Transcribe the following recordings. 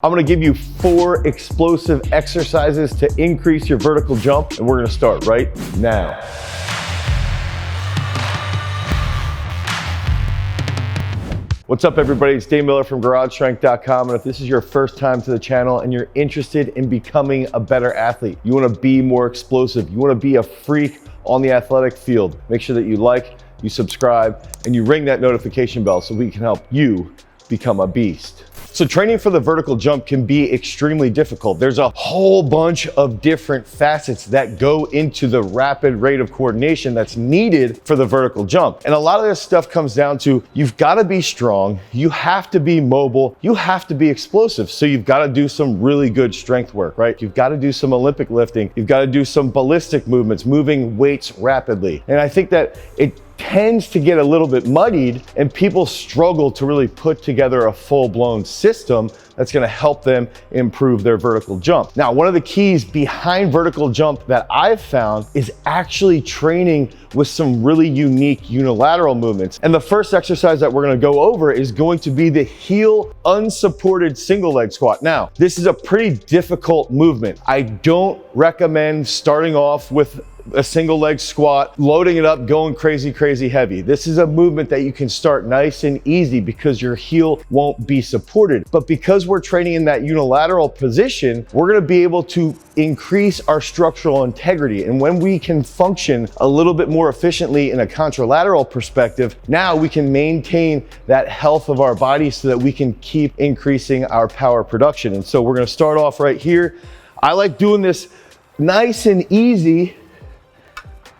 I'm gonna give you 4 explosive exercises to increase your vertical jump, and we're gonna start right now. What's up everybody, it's Dane Miller from GarageStrength.com, and if this is your first time to the channel and you're interested in becoming a better athlete, you wanna be more explosive, you wanna be a freak on the athletic field, make sure that you like, you subscribe, and you ring that notification bell so we can help you become a beast. So training for the vertical jump can be extremely difficult. There's a whole bunch of different facets that go into the rapid rate of coordination that's needed for the vertical jump. And a lot of this stuff comes down to, you've gotta be strong, you have to be mobile, you have to be explosive. So you've gotta do some really good strength work, right? You've gotta do some Olympic lifting, you've gotta do some ballistic movements, moving weights rapidly. And I think that it tends to get a little bit muddied and people struggle to really put together a full-blown system that's gonna help them improve their vertical jump. Now, one of the keys behind vertical jump that I've found is actually training with some really unique unilateral movements. And the first exercise that we're gonna go over is going to be the heel unsupported single leg squat. Now, this is a pretty difficult movement. I don't recommend starting off with a single leg squat, loading it up, going crazy heavy. This is a movement that you can start nice and easy because your heel won't be supported. But because we're training in that unilateral position, we're gonna be able to increase our structural integrity. And when we can function a little bit more efficiently in a contralateral perspective, now we can maintain that health of our body so that we can keep increasing our power production. And so we're gonna start off right here. I like doing this nice and easy.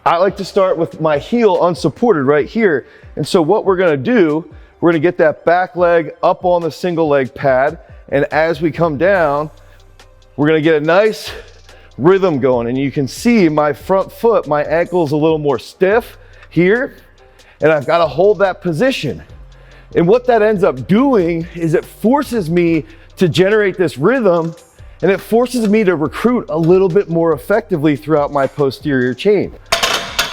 I like to start with my heel unsupported right here. And so what we're gonna do, we're gonna get that back leg up on the single leg pad. And as we come down, we're gonna get a nice rhythm going. And you can see my front foot, my ankle's a little more stiff here. And I've gotta hold that position. And what that ends up doing is it forces me to generate this rhythm, and it forces me to recruit a little bit more effectively throughout my posterior chain.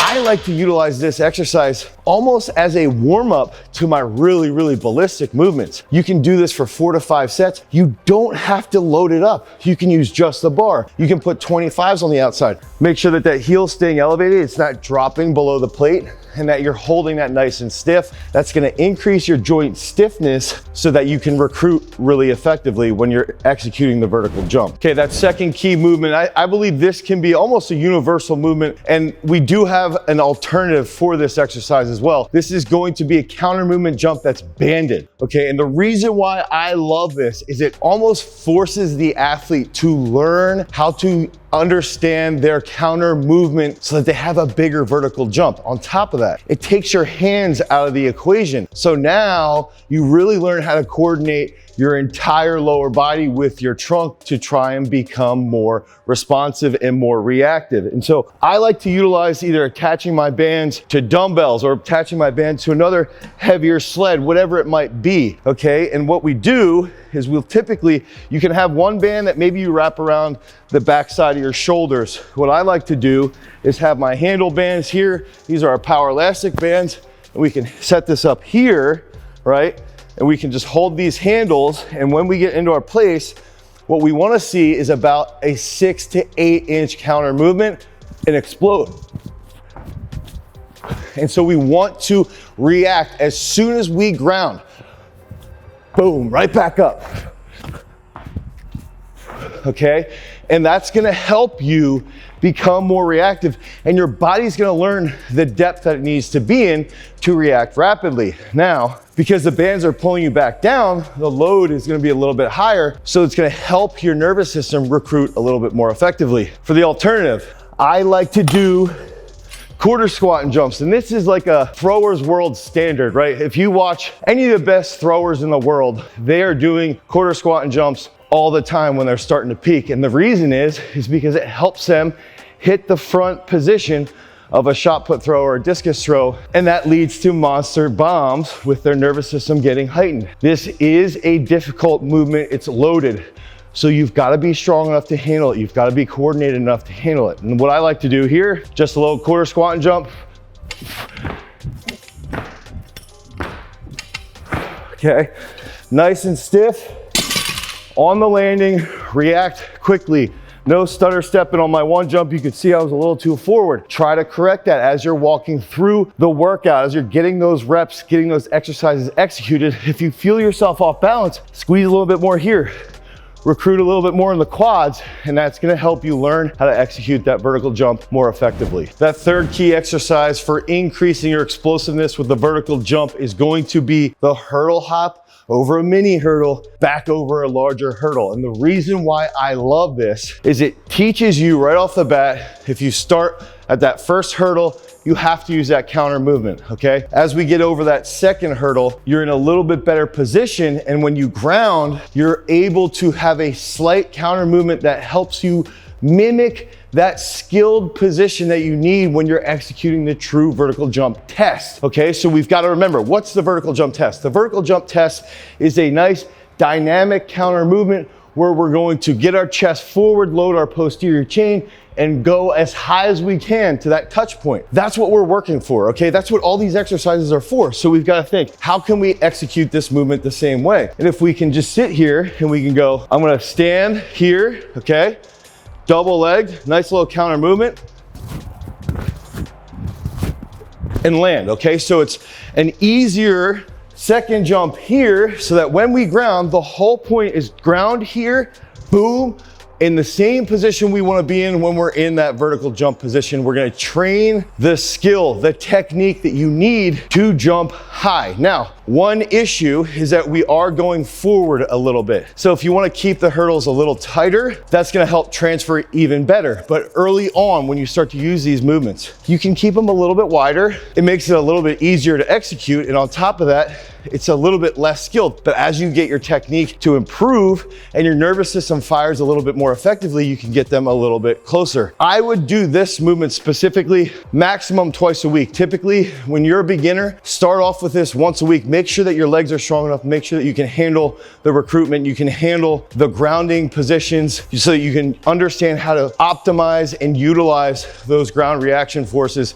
I like to utilize this exercise almost as a warm-up to my really ballistic movements. You can do this for 4 to 5 sets. You don't have to load it up. You can use just the bar. You can put 25s on the outside. Make sure that that heel's staying elevated, it's not dropping below the plate, and that you're holding that nice and stiff. That's gonna increase your joint stiffness so that you can recruit really effectively when you're executing the vertical jump. Okay, that second key movement, I believe this can be almost a universal movement, and we do have an alternative for this exercise as well. This is going to be a counter movement jump that's banded, okay? And the reason why I love this is it almost forces the athlete to learn how to understand their counter movement so that they have a bigger vertical jump. On top of that, it takes your hands out of the equation. So now you really learn how to coordinate your entire lower body with your trunk to try and become more responsive and more reactive. And so I like to utilize either attaching my bands to dumbbells or attaching my band to another heavier sled, whatever it might be, okay? And what we do is you can have one band that maybe you wrap around the backside of your shoulders. What I like to do is have my handle bands here. These are our power elastic bands. And we can set this up here, right? And we can just hold these handles, and when we get into our place, what we wanna see is about a 6 to 8 inch counter movement and explode. And so we want to react as soon as we ground. Boom, right back up. Okay? And that's gonna help you become more reactive, and your body's gonna learn the depth that it needs to be in to react rapidly. Now, because the bands are pulling you back down, the load is gonna be a little bit higher, so it's gonna help your nervous system recruit a little bit more effectively. For the alternative, I like to do quarter squat and jumps, and this is like a throwers world standard, right? If you watch any of the best throwers in the world, they are doing quarter squat and jumps all the time when they're starting to peak. And the reason is because it helps them hit the front position of a shot put throw or a discus throw, and that leads to monster bombs with their nervous system getting heightened. This is a difficult movement, it's loaded. So you've gotta be strong enough to handle it. You've gotta be coordinated enough to handle it. And what I like to do here, just a little quarter squat and jump. Okay, nice and stiff. On the landing, react quickly. No stutter stepping on my one jump. You could see I was a little too forward. Try to correct that as you're walking through the workout, as you're getting those reps, getting those exercises executed. If you feel yourself off balance, squeeze a little bit more here. Recruit a little bit more in the quads, and that's gonna help you learn how to execute that vertical jump more effectively. That third key exercise for increasing your explosiveness with the vertical jump is going to be the hurdle hop over a mini hurdle, back over a larger hurdle. And the reason why I love this is it teaches you right off the bat, if you start at that first hurdle, you have to use that counter movement, okay? As we get over that second hurdle, you're in a little bit better position, and when you ground, you're able to have a slight counter movement that helps you mimic that skilled position that you need when you're executing the true vertical jump test, okay? So we've got to remember, what's the vertical jump test? The vertical jump test is a nice dynamic counter movement where we're going to get our chest forward, load our posterior chain, and go as high as we can to that touch point. That's what we're working for, okay? That's what all these exercises are for. So we've got to think, how can we execute this movement the same way? And if we can just sit here and we can go, I'm gonna stand here, okay? Double legged, nice little counter movement, and land, okay? So it's an easier second jump here so that when we ground, the whole point is ground here, boom, in the same position we want to be in when we're in that vertical jump position. We're going to train the skill, the technique that you need to jump high. Now, one issue is that we are going forward a little bit. So if you want to keep the hurdles a little tighter, that's going to help transfer even better. But early on, when you start to use these movements, you can keep them a little bit wider. It makes it a little bit easier to execute. And on top of that, it's a little bit less skilled. But as you get your technique to improve and your nervous system fires a little bit more effectively, you can get them a little bit closer. I would do this movement specifically maximum twice a week. Typically, when you're a beginner, start off with this once a week. Make sure that your legs are strong enough. Make sure that you can handle the recruitment. You can handle the grounding positions so that you can understand how to optimize and utilize those ground reaction forces.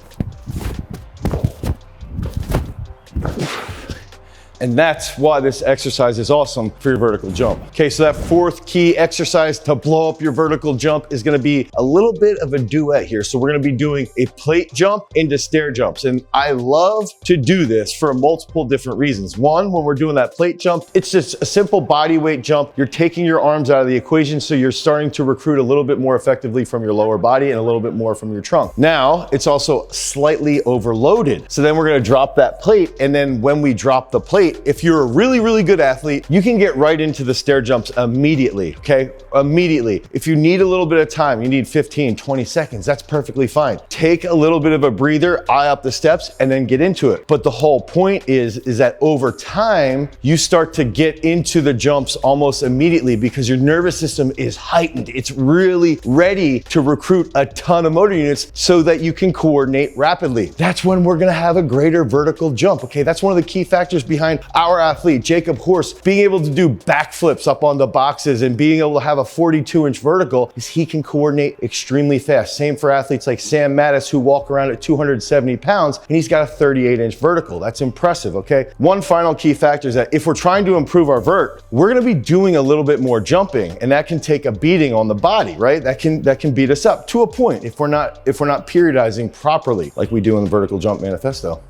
And that's why this exercise is awesome for your vertical jump. Okay, so that fourth key exercise to blow up your vertical jump is gonna be a little bit of a duet here. So we're gonna be doing a plate jump into stair jumps. And I love to do this for multiple different reasons. One, when we're doing that plate jump, it's just a simple body weight jump. You're taking your arms out of the equation, so you're starting to recruit a little bit more effectively from your lower body and a little bit more from your trunk. Now, it's also slightly overloaded. So then we're gonna drop that plate, and then when we drop the plate, if you're a really, really good athlete, you can get right into the stair jumps immediately, okay? Immediately. If you need a little bit of time, you need 15, 20 seconds, that's perfectly fine. Take a little bit of a breather, eye up the steps, and then get into it. But the whole point is that over time, you start to get into the jumps almost immediately because your nervous system is heightened. It's really ready to recruit a ton of motor units so that you can coordinate rapidly. That's when we're gonna have a greater vertical jump, okay? That's one of the key factors behind our athlete, Jacob Horst, being able to do backflips up on the boxes and being able to have a 42-inch vertical is he can coordinate extremely fast. Same for athletes like Sam Mattis, who walk around at 270 pounds, and he's got a 38-inch vertical. That's impressive, okay? One final key factor is that if we're trying to improve our vert, we're gonna be doing a little bit more jumping, and that can take a beating on the body, right? That can beat us up to a point if we're not periodizing properly like we do in the Vertical Jump Manifesto.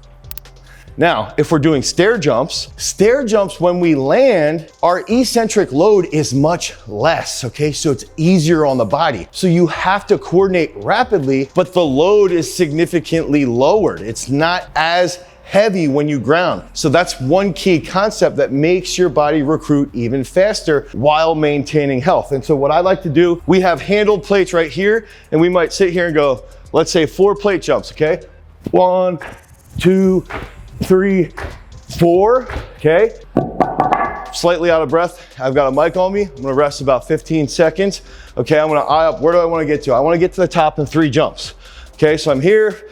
Now, if we're doing stair jumps, when we land, our eccentric load is much less, okay? So it's easier on the body. So you have to coordinate rapidly, but the load is significantly lowered. It's not as heavy when you ground. So that's one key concept that makes your body recruit even faster while maintaining health. And so what I like to do, we have handled plates right here, and we might sit here and go, let's say 4 plate jumps, okay? 1, 2, 3, 4, okay? Slightly out of breath. I've got a mic on me. I'm gonna rest about 15 seconds. Okay, I'm gonna eye up. Where do I wanna get to? I wanna get to the top in 3 jumps. Okay, so I'm here.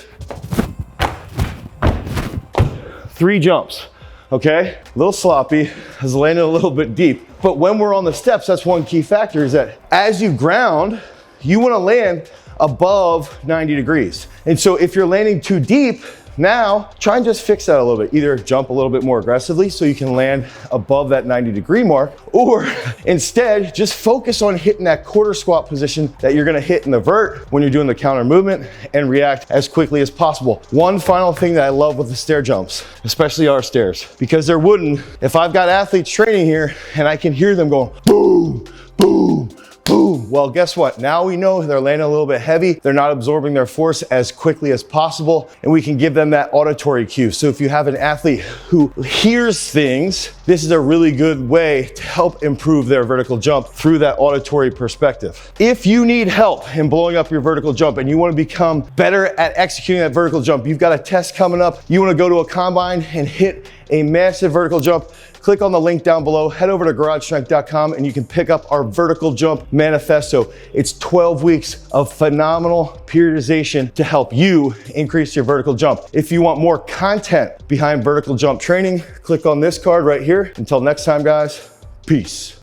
3 jumps, okay? A little sloppy, I was landing a little bit deep. But when we're on the steps, that's one key factor is that as you ground, you wanna land above 90 degrees. And so if you're landing too deep, Now, try and just fix that a little bit. Either jump a little bit more aggressively so you can land above that 90-degree mark, or instead, just focus on hitting that quarter squat position that you're gonna hit in the vert when you're doing the counter movement and react as quickly as possible. One final thing that I love with the stair jumps, especially our stairs, because they're wooden. If I've got athletes training here and I can hear them going boom, boom, boom. Well, guess what? Now we know they're landing a little bit heavy. They're not absorbing their force as quickly as possible, and we can give them that auditory cue. So if you have an athlete who hears things, this is a really good way to help improve their vertical jump through that auditory perspective. If you need help in blowing up your vertical jump and you want to become better at executing that vertical jump, you've got a test coming up, you want to go to a combine and hit a massive vertical jump, click on the link down below, head over to garagestrength.com, and you can pick up our vertical jump manifesto. It's 12 weeks of phenomenal periodization to help you increase your vertical jump. If you want more content behind vertical jump training, click on this card right here. Until next time, guys, peace.